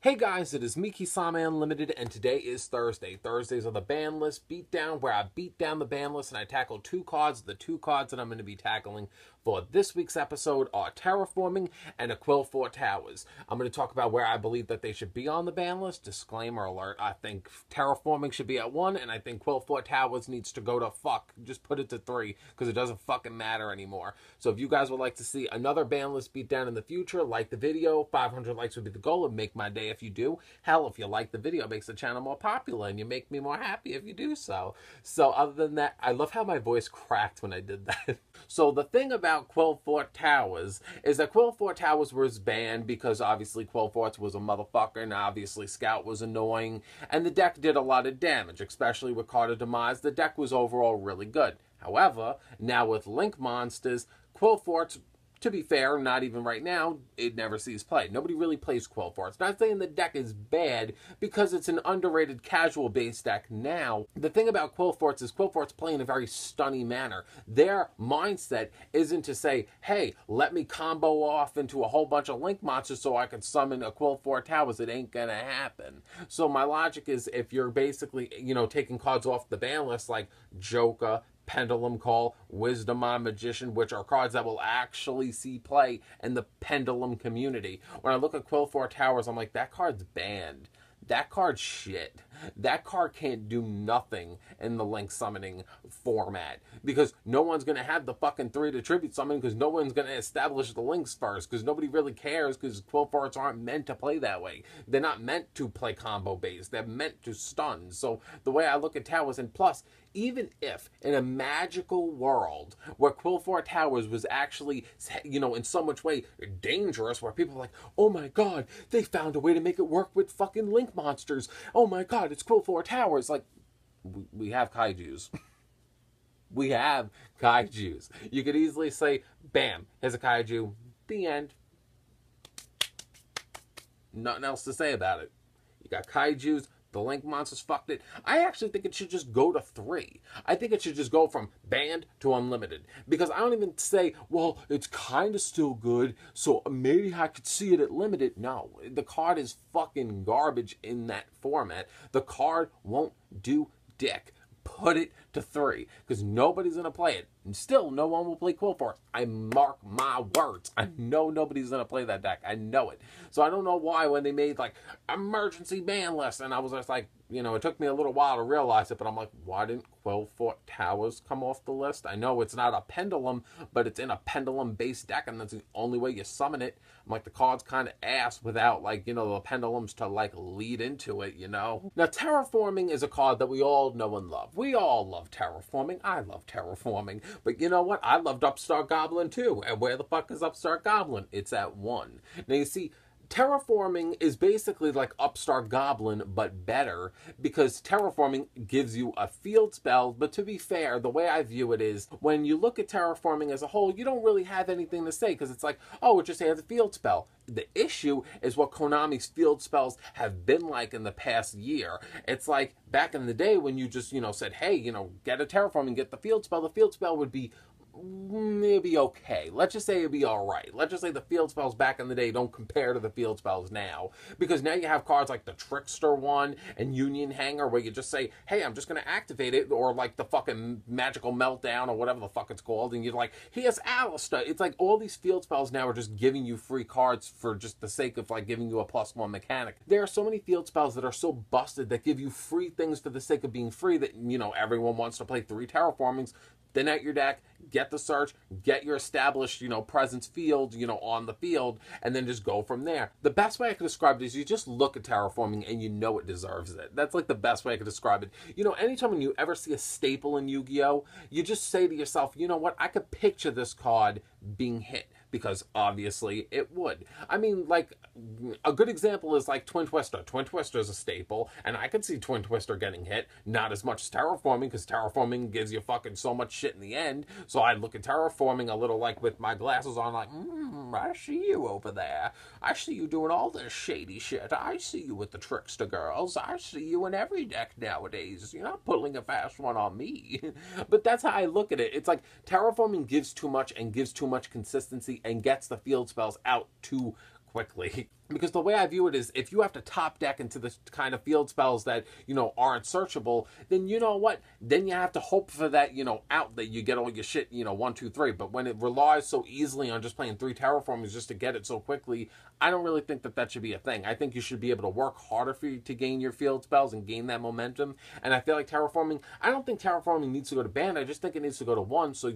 Hey guys, it is me, Kisame Unlimited, and today is Thursday. Thursdays are the Banlist Beatdown, where I beat down the ban list and I tackle two cards. The two cards that I'm going to be tackling for this week's episode are Terraforming and Apoqliphort Towers. I'm going to talk about where I believe that they should be on the ban list. Disclaimer alert, I think Terraforming should be at 1, and I think Apoqliphort Towers needs to go to fuck. Just put it to 3, because it doesn't fucking matter anymore. So if you guys would like to see another Banlist Beatdown in the future, like the video. 500 likes would be the goal. It would make my day if you do. Hell, if you like the video, it makes the channel more popular, and you make me more happy if you do so. So other than that, I love how my voice cracked when I did that. So the thing about Apoqliphort Towers is that Apoqliphort Towers was banned because obviously Apoqliphort was a motherfucker, and obviously Scout was annoying, and the deck did a lot of damage, especially with Card of Demise. The deck was overall really good. However, now with Link Monsters, Apoqliphort's, to be fair, not even right now, it never sees play. Nobody really plays Apoqliphort. It's not saying the deck is bad because it's an underrated casual-based deck now. The thing about Apoqliphort is Apoqliphort's play in a very stunning manner. Their mindset isn't to say, hey, let me combo off into a whole bunch of Link monsters so I can summon Apoqliphort Towers. It ain't gonna happen. So my logic is, if you're basically, taking cards off the ban list like Joker, Pendulum Call, Wisdom on Magician, which are cards that will actually see play in the Pendulum community. When I look at Apoqliphort Towers, I'm like, that card's banned. That card's shit. That card can't do nothing in the Link summoning format, because no one's going to have the fucking 3 to tribute summon, because no one's going to establish the Links first, because nobody really cares, because Apoqliphorts aren't meant to play that way. They're not meant to play combo based. They're meant to stun. So the way I look at Towers, and plus, even if in a magical world where Apoqliphort Towers was actually, in so much way dangerous, where people are like, oh my god, they found a way to make it work with fucking Link monsters. Oh my god, it's Apoqliphort Towers. Like, we have kaijus. We have kaijus. You could easily say, bam, here's a kaiju. The end. Nothing else to say about it. You got kaijus. The Link monsters fucked it. I actually think it should just go to 3. I think it should just go from banned to unlimited. Because I don't even say, well, it's kind of still good, so maybe I could see it at limited. No, the card is fucking garbage in that format. The card won't do dick. Put it to 3, because nobody's going to play it. And still, no one will play Apoqliphort. I mark my words. I know nobody's going to play that deck. I know it. So I don't know why when they made, like, emergency ban list, and I was just like, it took me a little while to realize it, but I'm like, why didn't Apoqliphort Towers come off the list? I know it's not a Pendulum, but it's in a Pendulum-based deck, and that's the only way you summon it. I'm like, the card's kind of ass without, like, the Pendulums to, like, lead into it, Now, Terraforming is a card that we all know and love. We all love Terraforming. I love Terraforming. But you know what? I loved Upstart Goblin, too. And where the fuck is Upstart Goblin? It's at 1. Now, you see, Terraforming is basically like Upstart Goblin, but better, because Terraforming gives you a field spell. But to be fair, the way I view it is, when you look at Terraforming as a whole, you don't really have anything to say, because it's like, oh, it just has a field spell. The issue is what Konami's field spells have been like in the past year. It's like, back in the day when you just, said, hey, get a Terraforming, get the field spell would be maybe okay. Let's just say it'd be alright. Let's just say the field spells back in the day don't compare to the field spells now. Because now you have cards like the Trickster one and Union Hanger, where you just say, hey, I'm just going to activate it, or like the fucking Magical Meltdown, or whatever the fuck it's called, and you're like, here's Alistair. It's like all these field spells now are just giving you free cards for just the sake of, like, giving you a +1 mechanic. There are so many field spells that are so busted that give you free things for the sake of being free that, everyone wants to play 3 Terraformings. Thin out your deck, get the search, get your established, presence field, on the field, and then just go from there. The best way I could describe it is you just look at Terraforming and you know it deserves it. That's like the best way I could describe it. Anytime when you ever see a staple in Yu-Gi-Oh, you just say to yourself, you know what, I could picture this card being hit. Because obviously it would. I mean, like, a good example is like Twin Twister. Twin Twister is a staple, and I could see Twin Twister getting hit. Not as much as Terraforming, because Terraforming gives you fucking so much shit in the end. So I look at Terraforming a little like with my glasses on, like, I see you over there. I see you doing all this shady shit. I see you with the Trickster girls. I see you in every deck nowadays. You're not pulling a fast one on me. But that's how I look at it. It's like Terraforming gives too much and gives too much consistency and gets the field spells out too quickly. Because the way I view it is, if you have to top deck into the kind of field spells that, aren't searchable, then you know what? Then you have to hope for that, out that you get all your shit, 1, 2, 3. But when it relies so easily on just playing 3 terraformings just to get it so quickly, I don't really think that should be a thing. I think you should be able to work harder for you to gain your field spells and gain that momentum. And I feel like terraforming, I don't think terraforming needs to go to banned. I just think it needs to go to 1. So,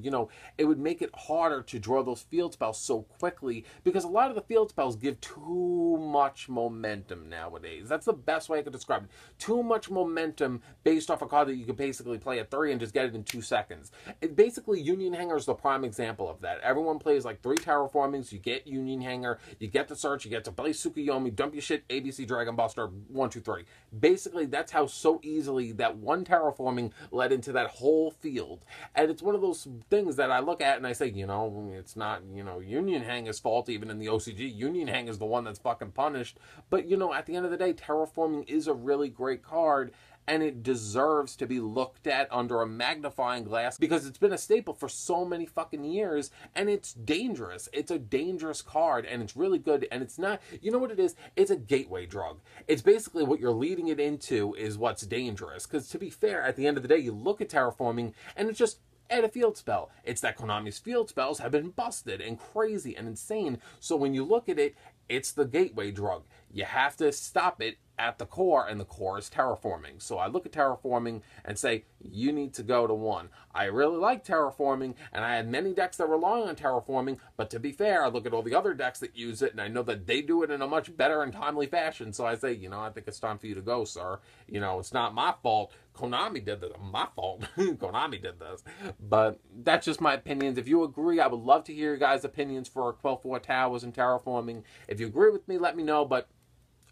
it would make it harder to draw those field spells so quickly, because a lot of the field spells give too much momentum nowadays. That's the best way I could describe it. Too much momentum based off a card that you could basically play at 3 and just get it in 2 seconds. Basically, Union Hanger is the prime example of that. Everyone plays like 3 terraformings, you get Union Hanger, you get the search, you get to play Tsukuyomi, dump your shit, ABC Dragon Buster, 1, 2, 3. Basically, that's how so easily that 1 terraforming led into that whole field. And it's one of those things that I look at and I say, it's not, Union Hanger's fault. Even in the OCG, Union Hanger is the one that's fucking punished. But, at the end of the day, terraforming is a really great card, and it deserves to be looked at under a magnifying glass, because it's been a staple for so many fucking years, and it's dangerous. It's a dangerous card, and it's really good, and it's not, you know what it is? It's a gateway drug. It's basically what you're leading it into is what's dangerous, because to be fair, at the end of the day, you look at terraforming, and it's just add a field spell. It's that Konami's field spells have been busted and crazy and insane, so when you look at it, it's the gateway drug. You have to stop it at the core, and the core is terraforming. So I look at terraforming and say, you need to go to 1. I really like terraforming, and I had many decks that rely on terraforming, but to be fair, I look at all the other decks that use it, and I know that they do it in a much better and timely fashion. So I say, I think it's time for you to go, sir. It's not my fault. Konami did this. My fault. Konami did this. But that's just my opinions. If you agree, I would love to hear your guys' opinions for Apoqliphort Towers and terraforming. If you agree with me, let me know. But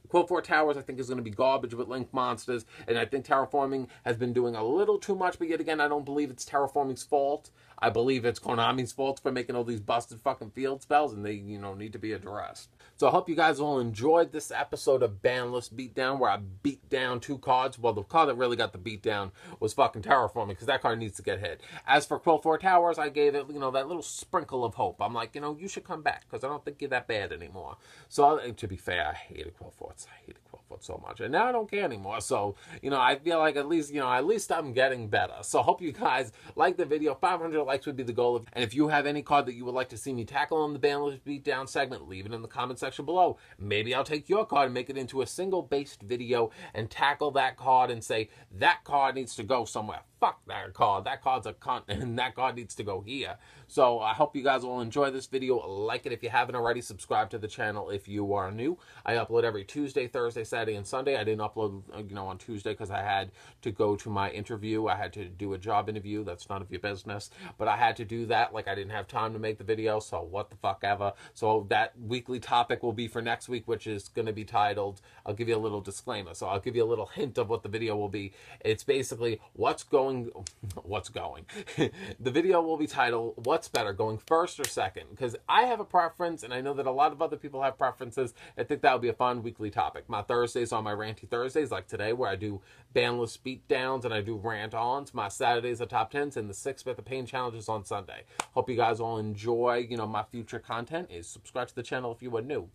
Apoqliphort Towers, I think, is going to be garbage with Link Monsters, and I think terraforming has been doing a little too much, but yet again, I don't believe it's terraforming's fault. I believe it's Konami's fault for making all these busted fucking field spells, and they, need to be addressed. So I hope you guys all enjoyed this episode of Banlist Beatdown, where I beat down 2 cards. Well, the card that really got the beatdown was fucking terraforming, because that card needs to get hit. As for Apoqliphort Towers, I gave it, that little sprinkle of hope. I'm like, you should come back, because I don't think you're that bad anymore. So, to be fair, I hated Apoqliphort. I hated Apoqliphort so much, and now I don't care anymore. So, I feel like at least I'm getting better. So, hope you guys like the video. 500 likes would be the goal. And if you have any card that you would like to see me tackle on the Banlist Beatdown segment, leave it in the comment section below. Maybe I'll take your card and make it into a single-based video and tackle that card and say, that card needs to go somewhere. Fuck that card. That card's a cunt, and that card needs to go here. So I hope you guys will enjoy this video. Like it if you haven't already. Subscribe to the channel if you are new. I upload every Tuesday, Thursday, Saturday, and Sunday. I didn't upload, on Tuesday because I had to go to my interview. I had to do a job interview. That's none of your business. But I had to do that. Like, I didn't have time to make the video, so what the fuck ever. So that weekly topic will be for next week, which is going to be titled, I'll give you a little disclaimer. So I'll give you a little hint of what the video will be. It's basically what's going. The video will be titled, what's better, going first or second? Because I have a preference, and I know that a lot of other people have preferences. I think that would be a fun weekly topic. My Thursdays are my ranty Thursdays, like today, where I do Banlist Beatdowns and I do rant-ons. My Saturdays are top 10s, and the 6-Bit of Pain challenges on Sunday. Hope you guys all enjoy, my future content. Is subscribe to the channel if you are new.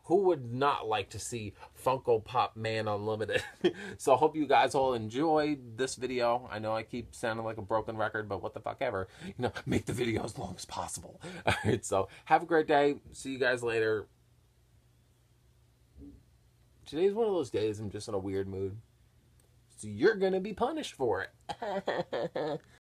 Who would not like to see Funko Pop Man Unlimited? So I hope you guys all enjoyed this video. I know I keep sounding like a broken record, but what the fuck ever. Make the video as long as possible. All right, so have a great day. See you guys later. Today's one of those days I'm just in a weird mood. So you're going to be punished for it.